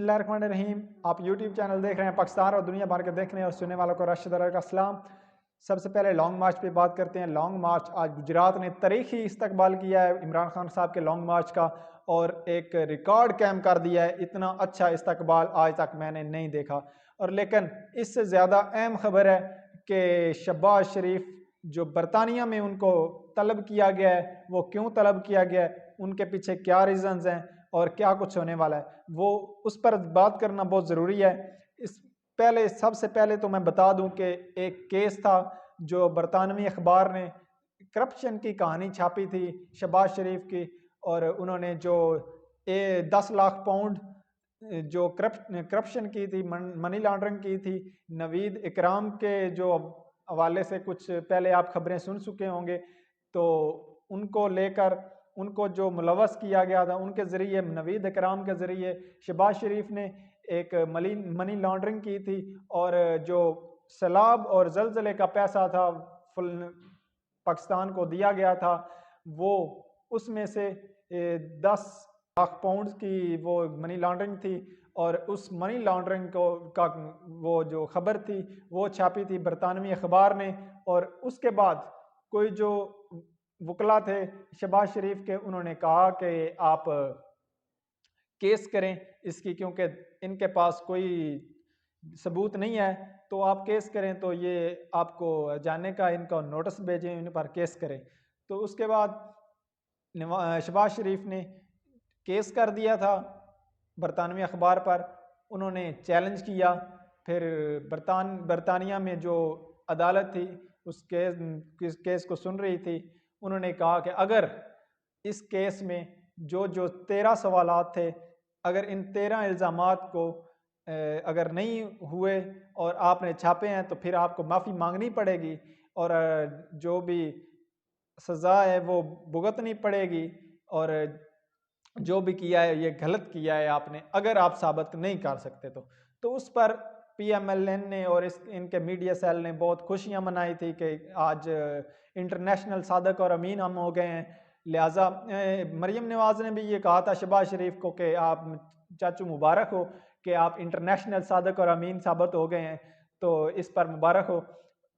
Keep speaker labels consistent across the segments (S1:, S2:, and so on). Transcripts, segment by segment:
S1: बिस्मिल्लाहिर्रहमानिर्रहीम। आप YouTube channel देख रहे हैं पाकिस्तान और दुनिया भर के देखने और सुनने वालों को राशिद अरर का सलाम। सबसे पहले लॉन्ग मार्च पे बात करते हैं। लॉन्ग मार्च आज गुजरात ने तारीखी इस्तकबाल किया है इमरान खान साहब के लॉन्ग मार्च का और एक रिकॉर्ड कायम कर दिया है। इतना अच्छा इस्तकबाल आज तक मैंने नहीं देखा। और लेकिन इससे ज़्यादा अहम खबर है कि शहबाज शरीफ जो बरतानिया में उनको तलब किया गया है, वो क्यों तलब किया गया है, उनके पीछे क्या रीज़न्स हैं और क्या कुछ होने वाला है, वो उस पर बात करना बहुत ज़रूरी है। सबसे पहले तो मैं बता दूं कि एक केस था जो बरतानवी अखबार ने करप्शन की कहानी छापी थी शहबाज शरीफ की, और उन्होंने जो 10 लाख पाउंड जो करप्शन की थी, मनी लॉन्ड्रिंग की थी, नवीद इकराम के जो हवाले से कुछ पहले आप खबरें सुन चुके होंगे, तो उनको लेकर उनको जो मुलवस किया गया था, उनके ज़रिए नवीद इकराम के ज़रिए शहबाज शरीफ ने एक मनी लॉन्ड्रिंग की थी। और जो सैलाब और जलजले का पैसा था पाकिस्तान को दिया गया था, वो उसमें से 10 लाख पाउंड की वो मनी लॉन्ड्रिंग थी। और उस मनी लॉन्ड्रिंग का वो जो खबर थी वो छापी थी बरतानवी अखबार ने। और उसके बाद कोई जो वकला थे शहबाज शरीफ के, उन्होंने कहा कि आप केस करें इसकी, क्योंकि इनके पास कोई सबूत नहीं है, तो आप केस करें तो ये आपको जाने का इनका नोटिस भेजें, इन पर केस करें। तो उसके बाद शहबाज शरीफ ने केस कर दिया था बरतानवी अखबार पर। उन्होंने चैलेंज किया, फिर बरतानिया में जो अदालत थी उस केस को सुन रही थी, उन्होंने कहा कि अगर इस केस में जो जो 13 सवालात थे, अगर इन 13 इल्ज़ामात को अगर नहीं हुए और आपने छापे हैं, तो फिर आपको माफ़ी मांगनी पड़ेगी और जो भी सज़ा है वो भुगतनी पड़ेगी, और जो भी किया है ये गलत किया है आपने, अगर आप साबित नहीं कर सकते तो उस पर PMLN ने और इनके मीडिया सेल ने बहुत खुशियां मनाई थी कि आज इंटरनेशनल सादक और अमीन हम हो गए हैं। लिहाजा मरियम नवाज ने भी ये कहा था शहबाज शरीफ को कि आप चाचू मुबारक हो कि आप इंटरनेशनल सादक और अमीन साबित हो गए हैं, तो इस पर मुबारक हो।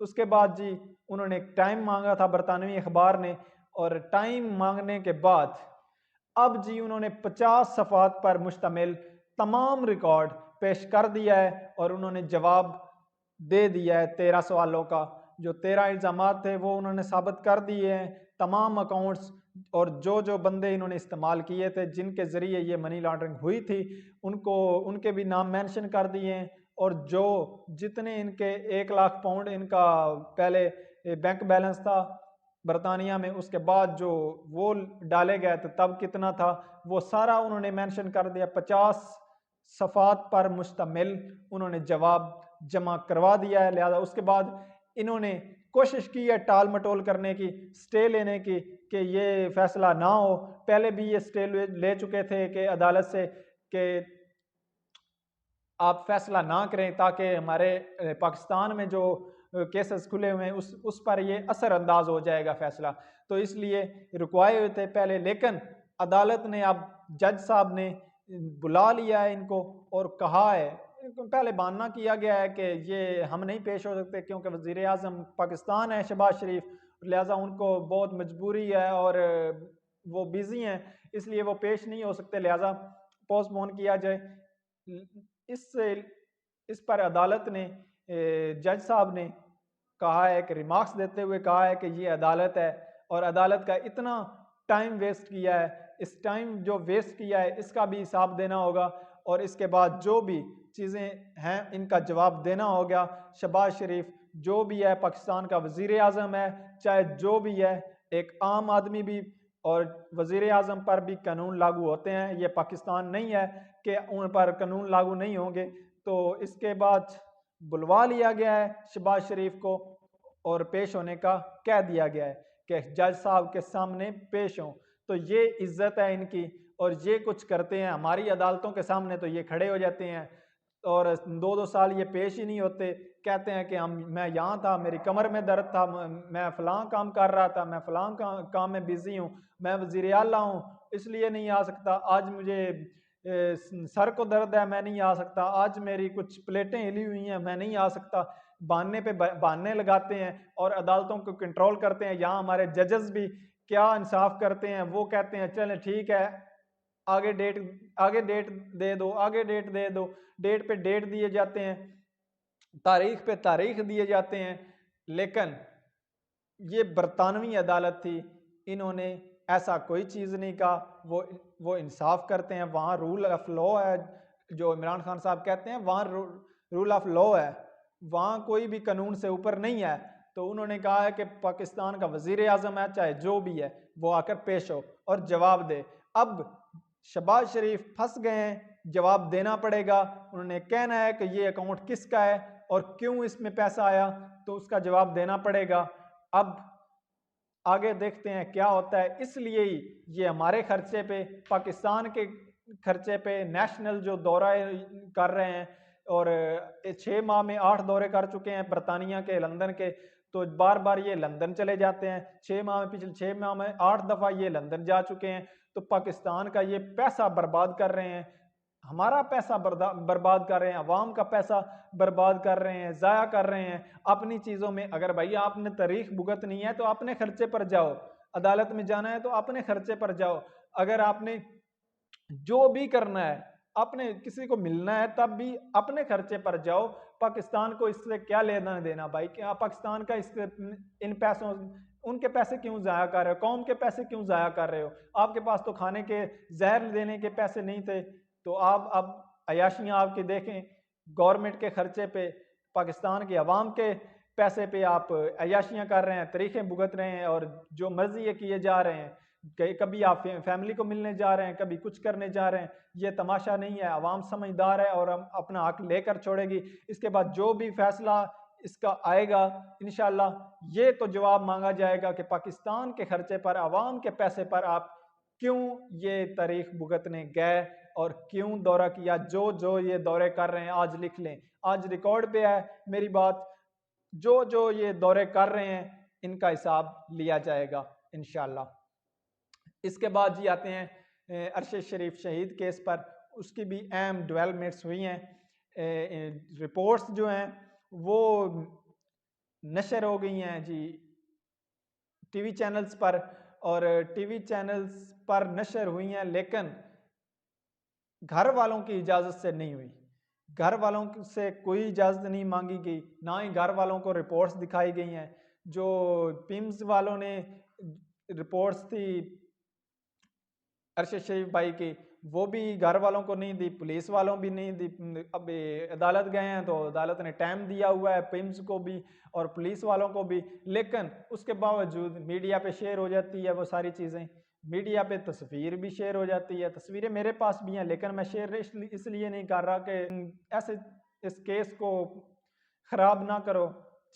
S1: उसके बाद जी उन्होंने टाइम मांगा था बरतानवी अखबार ने, और टाइम मांगने के बाद अब जी उन्होंने 50 सफ़ात पर मुश्तमिल तमाम रिकॉर्ड पेश कर दिया है और उन्होंने जवाब दे दिया है 13 सवालों का। जो 13 इल्ज़ामात थे वो उन्होंने साबित कर दिए हैं, तमाम अकाउंट्स और जो जो बंदे इन्होंने इस्तेमाल किए थे जिनके ज़रिए ये मनी लॉन्ड्रिंग हुई थी, उनके भी नाम मेंशन कर दिए हैं। और जो जितने इनके 1 लाख पाउंड इनका पहले बैंक बैलेंस था बरतानिया में, उसके बाद जो वो डाले गए थे तब कितना था, वो सारा उन्होंने मेंशन कर दिया। 50 सफ़ात पर मुश्तमिल उन्होंने जवाब जमा करवा दिया है। लिहाजा उसके बाद इन्होंने कोशिश की है टाल मटोल करने की, स्टे लेने की, कि ये फैसला ना हो। पहले भी ये स्टे ले चुके थे कि अदालत से कि आप फैसला ना करें ताकि हमारे पाकिस्तान में जो केसेस खुले हुए हैं उस पर ये असर अंदाज हो जाएगा फैसला, तो इसलिए रुकवाए हुए थे पहले। लेकिन अदालत ने अब जज साहब ने बुला लिया है इनको और कहा है, पहले बहाना किया गया है कि ये हम नहीं पेश हो सकते क्योंकि वज़ीर आज़म पाकिस्तान है शहबाज शरीफ, लिहाजा उनको बहुत मजबूरी है और वो बिज़ी हैं, इसलिए वो पेश नहीं हो सकते, लिहाजा पोस्टपोन किया जाए। इस पर अदालत ने जज साहब ने कहा है कि रिमार्क्स देते हुए कहा है कि ये अदालत है और अदालत का इतना टाइम वेस्ट किया है, इस टाइम जो वेस्ट किया है इसका भी हिसाब देना होगा और इसके बाद जो भी चीज़ें हैं इनका जवाब देना होगा। शहबाज शरीफ जो भी है पाकिस्तान का वज़ीर आज़म है, चाहे जो भी है, एक आम आदमी भी और वज़ीर आज़म पर भी कानून लागू होते हैं। ये पाकिस्तान नहीं है कि उन पर कानून लागू नहीं होंगे। तो इसके बाद बुलवा लिया गया है शहबाज शरीफ को और पेश होने का कह दिया गया है कि जज साहब के सामने पेश हों। तो ये इज्जत है इनकी और ये कुछ करते हैं हमारी अदालतों के सामने, तो ये खड़े हो जाते हैं और 2-2 साल ये पेश ही नहीं होते। कहते हैं कि मैं यहाँ था, मेरी कमर में दर्द था, मैं फ़लाँ काम कर रहा था, मैं फ़लाँ काम में बिज़ी हूँ, मैं वज़ीर आला हूँ, इसलिए नहीं आ सकता। आज मुझे सर को दर्द है मैं नहीं आ सकता, आज मेरी कुछ प्लेटें हिली हुई हैं मैं नहीं आ सकता, बहाने पे बहाने लगाते हैं और अदालतों को कंट्रोल करते हैं। यहाँ हमारे जजेस भी क्या इंसाफ करते हैं, वो कहते हैं चलें ठीक है, आगे डेट दे दो, आगे डेट दे दो, डेट पे डेट दिए जाते हैं, तारीख पे तारीख दिए जाते हैं। लेकिन ये बरतानवी अदालत थी, इन्होंने ऐसा कोई चीज़ नहीं कहा, वो इंसाफ करते हैं। वहाँ रूल ऑफ लॉ है, जो इमरान खान साहब कहते हैं वहाँ रूल ऑफ लॉ है, वहाँ कोई भी कानून से ऊपर नहीं है। तो उन्होंने कहा है कि पाकिस्तान का वजीर आज़म है, चाहे जो भी है, वो आकर पेश हो और जवाब दे। अब शहबाज शरीफ फंस गए हैं, जवाब देना पड़ेगा। उन्होंने कहना है कि ये अकाउंट किसका है और क्यों इसमें पैसा आया, तो उसका जवाब देना पड़ेगा। अब आगे देखते हैं क्या होता है। इसलिए ही ये हमारे खर्चे पे, पाकिस्तान के खर्चे पे नेशनल जो दौरा कर रहे हैं, और 6 माह में 8 दौरे कर चुके हैं बरतानिया के, लंदन के। तो बार बार ये लंदन चले जाते हैं, 6 माह में, पिछले 6 माह में 8 दफ़ा ये लंदन जा चुके हैं। तो पाकिस्तान का ये पैसा बर्बाद कर रहे हैं, हमारा पैसा बर्बाद कर रहे हैं, अवाम का पैसा बर्बाद कर रहे हैं, ज़ाया कर रहे हैं अपनी चीज़ों में। अगर भाई आपने तारीख भुगतनी है तो अपने खर्चे पर जाओ, अदालत में जाना है तो अपने खर्चे पर जाओ। अगर आपने जो भी करना है, अपने किसी को मिलना है तब भी अपने खर्चे पर जाओ। पाकिस्तान को इससे क्या लेना देना भाई, क्या पाकिस्तान का इससे इन पैसों, उनके पैसे क्यों ज़ाया कर रहे हो, कौम के पैसे क्यों ज़ाया कर रहे हो? आपके पास तो खाने के, जहर देने के पैसे नहीं थे, तो आप अब अयाशियाँ आपकी देखें, गवर्नमेंट के खर्चे पे, पाकिस्तान के अवाम के पैसे पे आप अयाशियाँ कर रहे हैं, तरीक़ें भुगत रहे हैं और जो मर्जी ये किए जा रहे हैं। कभी आप फैमिली को मिलने जा रहे हैं, कभी कुछ करने जा रहे हैं। ये तमाशा नहीं है, अवाम समझदार है और हम अपना हक लेकर छोड़ेगी। इसके बाद जो भी फैसला इसका आएगा, इंशाल्लाह ये तो जवाब मांगा जाएगा कि पाकिस्तान के खर्चे पर, अवाम के पैसे पर आप क्यों ये तारीख भुगतने गए और क्यों दौरा किया। जो जो ये दौरे कर रहे हैं आज लिख लें, आज रिकॉर्ड पे है मेरी बात, जो जो ये दौरे कर रहे हैं इनका हिसाब लिया जाएगा इंशाल्लाह। इसके बाद जी आते हैं अरशद शरीफ शहीद केस पर, उसकी भी अहम डेवलपमेंट्स हुई हैं। रिपोर्ट्स जो हैं वो नशर हो गई हैं जी टीवी चैनल्स पर, और टीवी चैनल्स पर नशर हुई हैं, लेकिन घर वालों की इजाज़त से नहीं हुई। घर वालों से कोई इजाज़त नहीं मांगी गई, ना ही घर वालों को रिपोर्ट्स दिखाई गई हैं। जो पिम्स वालों ने रिपोर्ट्स थी अरशद शरीफ भाई की, वो भी घर वालों को नहीं दी, पुलिस वालों भी नहीं दी। अब अदालत गए हैं तो अदालत ने टाइम दिया हुआ है पिम्स को भी और पुलिस वालों को भी, लेकिन उसके बावजूद मीडिया पे शेयर हो जाती है वो सारी चीज़ें। मीडिया पे तस्वीर भी शेयर हो जाती है, तस्वीरें मेरे पास भी हैं, लेकिन मैं शेयर इसलिए नहीं कर रहा कि ऐसे इस केस को ख़राब ना करो,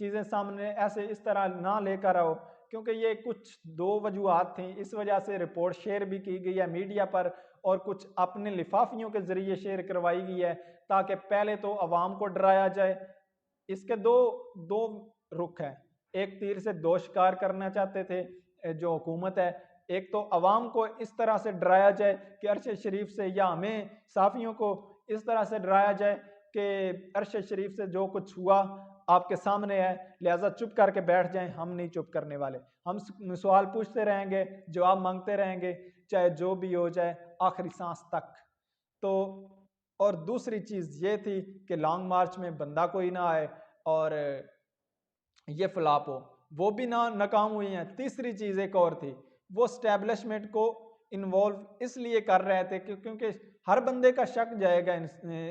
S1: चीज़ें सामने ऐसे इस तरह ना लेकर आओ, क्योंकि ये कुछ 2 वजूहात थी, इस वजह से रिपोर्ट शेयर भी की गई है मीडिया पर और कुछ अपने लिफाफियों के ज़रिए शेयर करवाई गई है, ताकि पहले तो अवाम को डराया जाए। इसके दो रुख हैं, एक तीर से 2 शिकार करना चाहते थे जो हुकूमत है। एक तो अवाम को इस तरह से डराया जाए कि अरशद शरीफ से, या हमें साफ़ियों को इस तरह से डराया जाए कि अरशद शरीफ से जो कुछ हुआ आपके सामने है, लिहाजा चुप करके बैठ जाएं। हम नहीं चुप करने वाले, हम सवाल पूछते रहेंगे, जवाब मांगते रहेंगे, चाहे जो भी हो जाए, आखिरी सांस तक। तो और दूसरी चीज़ ये थी कि लॉन्ग मार्च में बंदा कोई ना आए और ये फ्लॉप हो, वो भी नाकाम हुई हैं। तीसरी चीज़ एक और थी, वो स्टैब्लिशमेंट को इन्वॉल्व इसलिए कर रहे थे क्योंकि हर बंदे का शक जाएगा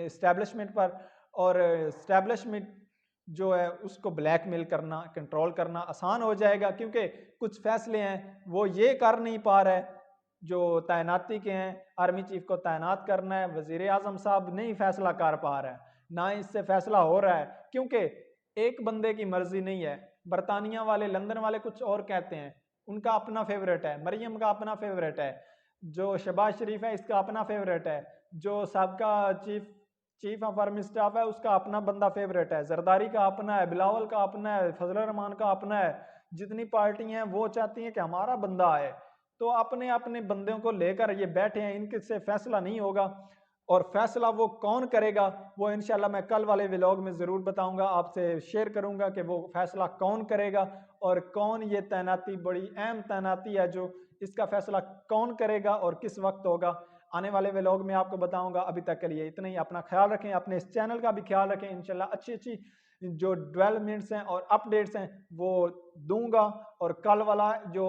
S1: इस्टेब्लिशमेंट पर, और इस्टेब्लिशमेंट जो है उसको ब्लैकमेल करना, कंट्रोल करना आसान हो जाएगा, क्योंकि कुछ फैसले हैं वो ये कर नहीं पा रहा है जो तैनाती के हैं, आर्मी चीफ को तैनात करना है, वजीर आजम साहब नहीं फैसला कर पा रहा है, ना इससे फैसला हो रहा है, क्योंकि एक बंदे की मर्जी नहीं है। बरतानिया वाले, लंदन वाले कुछ और कहते हैं, उनका अपना फेवरेट है, मरियम का अपना फेवरेट है, जो शहबाज शरीफ है इसका अपना फेवरेट है, जो सबका चीफ ऑफ आर्मी स्टाफ है उसका अपना बंदा फेवरेट है, जरदारी का अपना है, बिलावल का अपना है, फजल रहमान का अपना है। जितनी पार्टी हैं वो चाहती हैं कि हमारा बंदा आए, तो अपने अपने बंदों को लेकर ये बैठे हैं, इनके से फैसला नहीं होगा। और फैसला वो कौन करेगा वो इंशाल्लाह मैं कल वाले व्लॉग में ज़रूर बताऊंगा, आपसे शेयर करूंगा कि वो फैसला कौन करेगा और कौन ये तैनाती, बड़ी अहम तैनाती है जो इसका फैसला कौन करेगा और किस वक्त होगा। आने वाले व्लॉग में आपको बताऊंगा। अभी तक के लिए इतना ही। अपना ख्याल रखें, अपने इस चैनल का भी ख्याल रखें। इंशाल्लाह अच्छी अच्छी जो डेवलपमेंट्स हैं और अपडेट्स हैं वो दूंगा। और कल वाला जो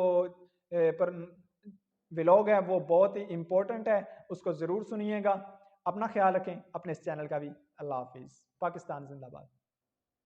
S1: पर व्लॉग है वो बहुत ही इंपॉर्टेंट है, उसको ज़रूर सुनिएगा। अपना ख्याल रखें, अपने इस चैनल का भी। अल्लाह हाफिज़। पाकिस्तान जिंदाबाद।